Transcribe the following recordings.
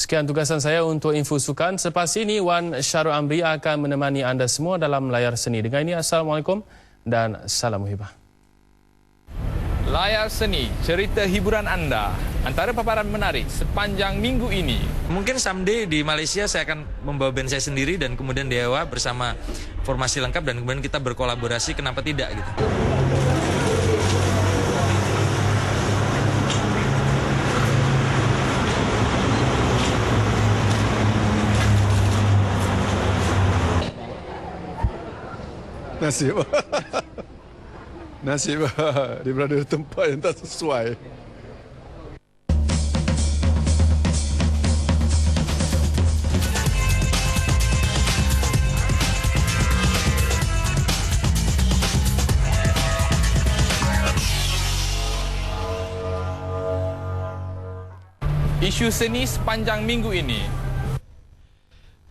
Sekian tugasan saya untuk info sukan. Selepas ini, Wan Syarul Amri akan menemani anda semua dalam Layar Seni. Dengan ini, Assalamualaikum dan salam muhibah. Layar Seni, cerita hiburan anda. Antara paparan menarik sepanjang minggu ini. Mungkin someday di Malaysia saya akan membawa band saya sendiri dan kemudian Dewa bersama formasi lengkap dan kemudian kita berkolaborasi, kenapa tidak gitu. Nasib. Nasib dia berada di tempat yang tak sesuai. Isu seni sepanjang minggu ini.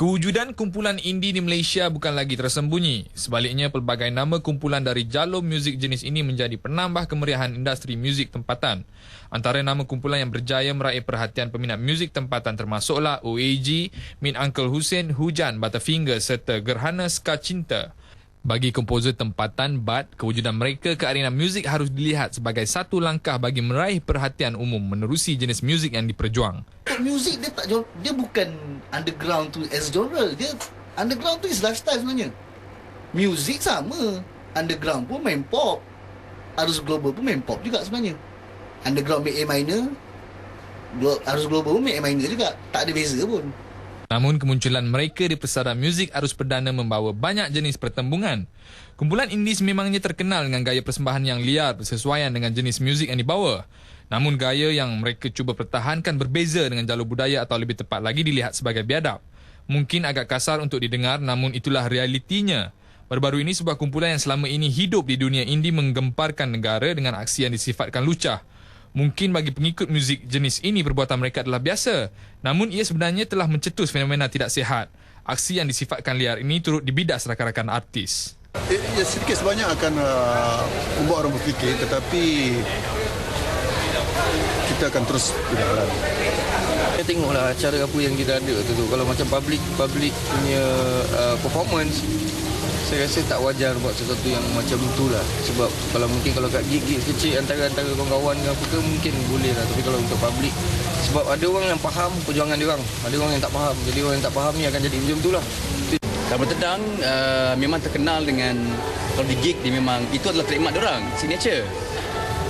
Kewujudan kumpulan indie di Malaysia bukan lagi tersembunyi. Sebaliknya, pelbagai nama kumpulan dari jalur muzik jenis ini menjadi penambah kemeriahan industri muzik tempatan. Antara nama kumpulan yang berjaya meraih perhatian peminat muzik tempatan termasuklah OAG, Min Uncle Hussein, Hujan, Butterfinger serta Gerhana Ska Cinta. Bagi komposer tempatan BAT, kewujudan mereka ke arena muzik harus dilihat sebagai satu langkah bagi meraih perhatian umum menerusi jenis muzik yang diperjuang. Muzik dia tak jual, dia bukan underground tu as genre, dia underground tu is lifestyle sebenarnya. Muzik sama, underground pun main pop, arus global pun main pop juga sebenarnya. Underground make A minor, arus global pun make A minor juga, tak ada beza pun. Namun kemunculan mereka di pesara muzik arus perdana membawa banyak jenis pertembungan. Kumpulan indie memangnya terkenal dengan gaya persembahan yang liar bersesuaian dengan jenis muzik yang dibawa. Namun gaya yang mereka cuba pertahankan berbeza dengan jalur budaya atau lebih tepat lagi dilihat sebagai biadab. Mungkin agak kasar untuk didengar, namun itulah realitinya. Baru-baru ini sebuah kumpulan yang selama ini hidup di dunia indie menggemparkan negara dengan aksi yang disifatkan lucah. Mungkin bagi pengikut muzik jenis ini perbuatan mereka adalah biasa. Namun ia sebenarnya telah mencetus fenomena tidak sihat. Aksi yang disifatkan liar ini turut dibidas rakan-rakan artis. Ya, sedikit sebanyak akan membuat orang berfikir, tetapi kita akan terus berjalan. Kita tengoklah cara apa yang kita ada tu. Kalau macam public punya performance, saya rasa tak wajar buat sesuatu yang macam itulah. Sebab kalau kat gig-gig kecil antara kawan-kawan ke apa ke mungkin boleh lah. Tapi kalau untuk public, sebab ada orang yang faham perjuangan dia orang, ada orang yang tak faham. Jadi orang yang tak faham ni akan jadi macam itulah. Kapal Tedang memang terkenal dengan, kalau di gig dia memang itu adalah trademark dia orang, signature.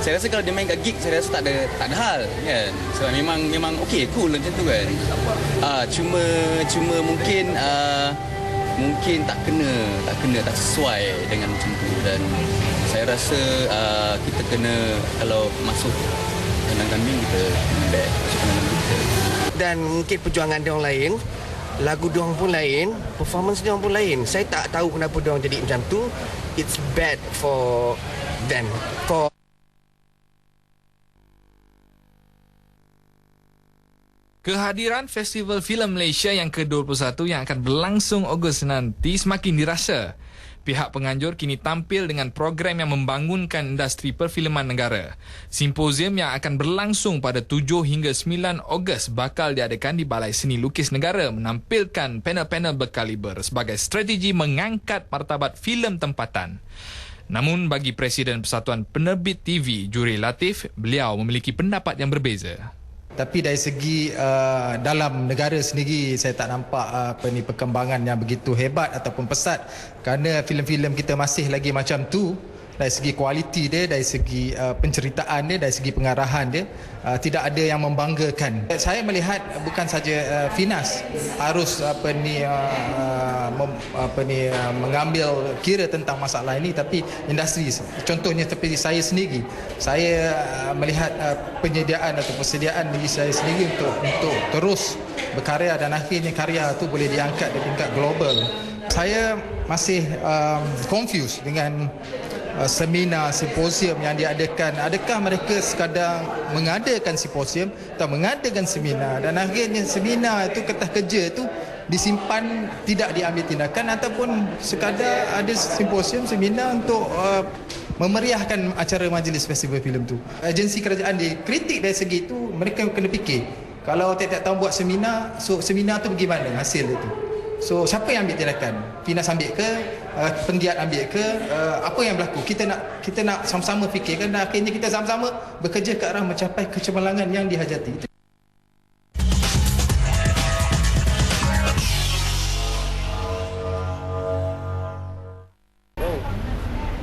Saya rasa kalau dia main kat gig, saya rasa tak ada hal kan. Sebab memang okey, cool macam tu kan. Cuma mungkin tak sesuai dengan macam tu, dan saya rasa kita kena, kalau masuk kandang kambing kita kena back, masuk kandang kambing kita. Dan mungkin perjuangan dia orang lain, lagu dia orang pun lain, performance dia orang pun lain. Saya tak tahu kenapa dia orang jadi macam tu. It's bad for them. Kehadiran Festival Filem Malaysia yang ke-21 yang akan berlangsung Ogos nanti semakin dirasa. Pihak penganjur kini tampil dengan program yang membangunkan industri perfilman negara. Simposium yang akan berlangsung pada 7 hingga 9 Ogos bakal diadakan di Balai Seni Lukis Negara menampilkan panel-panel berkaliber sebagai strategi mengangkat martabat filem tempatan. Namun bagi Presiden Persatuan Penerbit TV, Juri Latif, beliau memiliki pendapat yang berbeza. Tapi dari segi dalam negara sendiri, saya tak nampak perkembangan yang begitu hebat ataupun pesat, kerana filem-filem kita masih lagi macam tu. Dari segi kualiti dia, dari segi penceritaan dia, dari segi pengarahan dia, tidak ada yang membanggakan. Saya melihat bukan saja Finas harus mengambil kira tentang masalah ini, tapi industri. Contohnya seperti saya sendiri, saya melihat penyediaan atau persediaan diri saya sendiri untuk terus berkarya, dan akhirnya karya itu boleh diangkat di tingkat global. Saya masih confused dengan seminar, simposium yang diadakan. Adakah mereka sekadar mengadakan simposium atau mengadakan seminar, dan akhirnya seminar itu, kertas kerja itu disimpan, tidak diambil tindakan, ataupun sekadar ada simposium, seminar untuk memeriahkan acara majlis festival filem tu. Agensi kerajaan dikritik dari segi itu, mereka kena fikir Kalau tiap-tiap tahun buat seminar, so seminar tu bagaimana hasil itu? So siapa yang ambil tindakan? Finas ambil ke? Penggiat ambil ke? Apa yang berlaku? Kita nak sama-sama fikirkan dan akhirnya kita sama-sama bekerja ke arah mencapai kecemerlangan yang dihajati.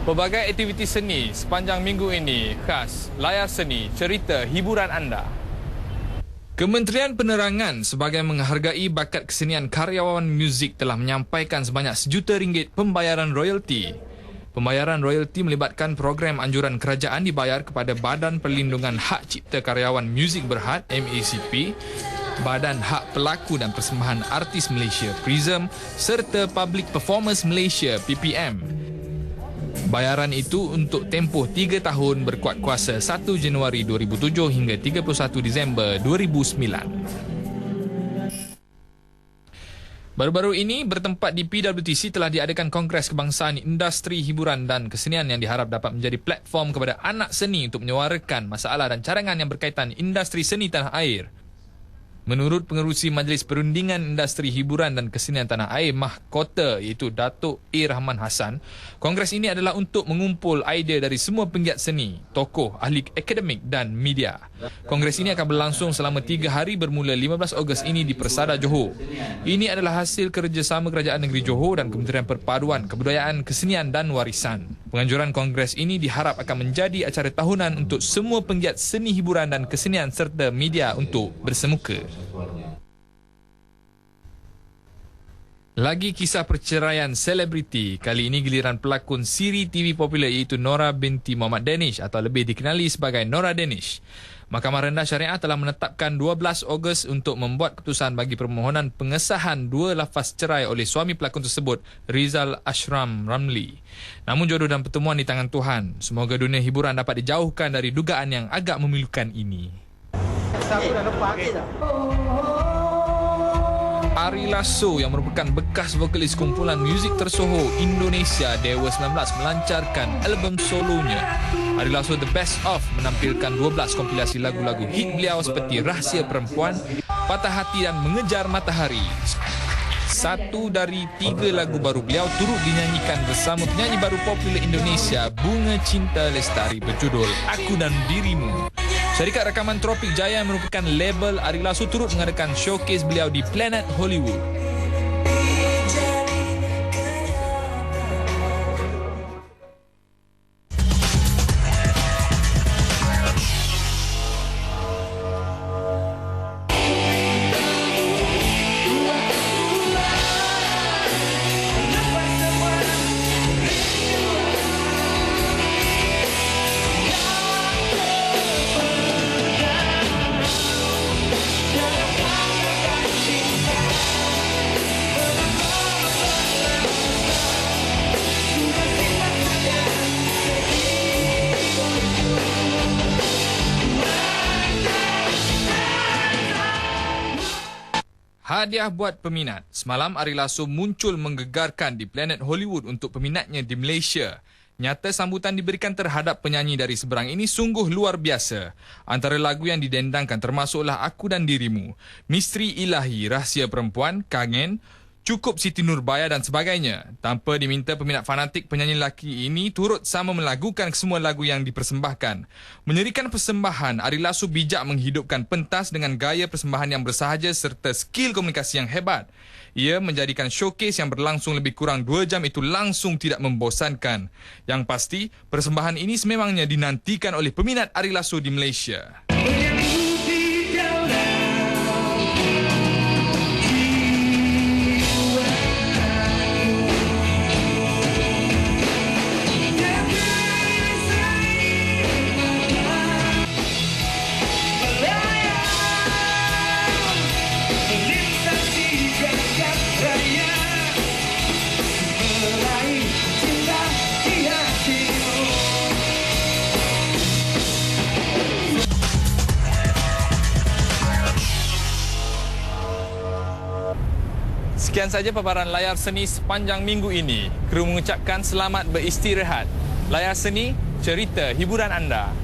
Pelbagai aktiviti seni sepanjang minggu ini khas layar seni cerita hiburan anda. Kementerian Penerangan sebagai menghargai bakat kesenian karyawan muzik telah menyampaikan sebanyak RM1 juta pembayaran royalti. Pembayaran royalti melibatkan program anjuran kerajaan dibayar kepada Badan Perlindungan Hak Cipta Karyawan Muzik Berhad MACP, Badan Hak Pelaku dan Persembahan Artis Malaysia PRISM serta Public Performance Malaysia PPM. Bayaran itu untuk tempoh 3 tahun berkuat kuasa 1 Januari 2007 hingga 31 Disember 2009. Baru-baru ini bertempat di PWTC telah diadakan Kongres Kebangsaan Industri Hiburan dan Kesenian yang diharap dapat menjadi platform kepada anak seni untuk menyuarakan masalah dan cadangan yang berkaitan industri seni tanah air. Menurut pengerusi Majlis Perundingan Industri Hiburan dan Kesenian Tanah Air Mahkota iaitu Datuk A. Rahman Hassan, kongres ini adalah untuk mengumpul idea dari semua penggiat seni, tokoh, ahli akademik dan media. Kongres ini akan berlangsung selama 3 hari bermula 15 Ogos ini di Persada Johor. Ini adalah hasil kerjasama Kerajaan Negeri Johor dan Kementerian Perpaduan, Kebudayaan, Kesenian dan Warisan. Penganjuran kongres ini diharap akan menjadi acara tahunan untuk semua penggiat seni hiburan dan kesenian serta media untuk bersemuka. Lagi kisah perceraian selebriti. Kali ini giliran pelakon siri TV popular iaitu Nora binti Muhammad Danish atau lebih dikenali sebagai Nora Danish. Mahkamah Rendah Syariah telah menetapkan 12 Ogos untuk membuat keputusan bagi permohonan pengesahan 2 lafaz cerai oleh suami pelakon tersebut, Rizal Ashram Ramli. Namun jodoh dan pertemuan di tangan Tuhan. Semoga dunia hiburan dapat dijauhkan dari dugaan yang agak memilukan ini. Ari Lasso yang merupakan bekas vokalis kumpulan muzik tersohor Indonesia Dewa 19 melancarkan album solonya. Ari Lasso The Best Of menampilkan 12 kompilasi lagu-lagu hit beliau seperti Rahsia Perempuan, Patah Hati dan Mengejar Matahari. 1 dari 3 lagu baru beliau turut dinyanyikan bersama penyanyi baru popular Indonesia Bunga Cinta Lestari berjudul Aku dan Dirimu. Syarikat rakaman Tropik Jaya yang merupakan label Ari Lasso turut mengadakan showcase beliau di Planet Hollywood. Hadiah buat peminat. Semalam Ari Lasso muncul menggegarkan di Planet Hollywood untuk peminatnya di Malaysia. Nyata sambutan diberikan terhadap penyanyi dari seberang ini sungguh luar biasa. Antara lagu yang didendangkan termasuklah Aku dan Dirimu, Misteri Ilahi, Rahsia Perempuan, Kangen, Cukup Siti Nurbaya dan sebagainya. Tanpa diminta, peminat fanatik penyanyi lelaki ini turut sama melagukan semua lagu yang dipersembahkan. Menyerikan persembahan, Ari Lasso bijak menghidupkan pentas dengan gaya persembahan yang bersahaja serta skill komunikasi yang hebat. Ia menjadikan showcase yang berlangsung lebih kurang 2 jam itu langsung tidak membosankan. Yang pasti, persembahan ini sememangnya dinantikan oleh peminat Ari Lasso di Malaysia. Sekian saja paparan layar seni sepanjang minggu ini. Kru mengucapkan selamat beristirahat. Layar seni, cerita hiburan anda.